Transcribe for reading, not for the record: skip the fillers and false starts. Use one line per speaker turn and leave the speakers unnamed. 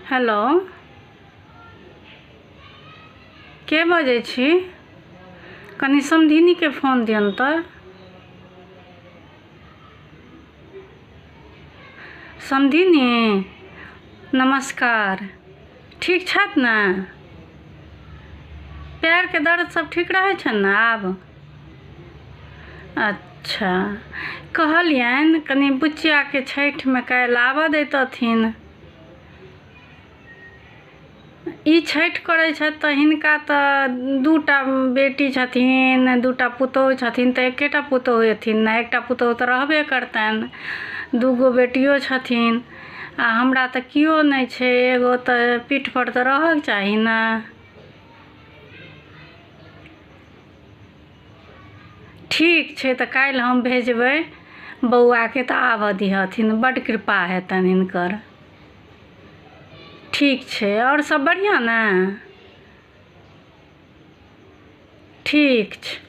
Hello, के बजै छी? कनी समधिनी के फोन दियन तऽ। समधिनी नमस्कार, ठीक छथि ने? पैर के दर्द सब ठीक रहै छनि ने आब? अच्छा, कहलियनि कनी बुचिया के छठिमे काल्हि आबऽ दैतथिन। ई छठि करै छथि तऽ हिनका तऽ दूटा बेटी छथिन, दूटा पुतोहु छथिन, तऽ एकेटा पुतोहु एथिन ने, एकटा पुतोहु तऽ रहबे करतनि, दूगो बेटियो छथिन आ हमरा तऽ कियो नहि छै, एगो तऽ पीठ पर तऽ रहक चाही ने। ठीक छै, तऽ काल्हि हम भेजबै बौआके तऽ आबऽ दिहथिन, बड्ड कृपा हेतनि हिनकर। ठीक छै, और सब बढ़िया ने? ठीक छै।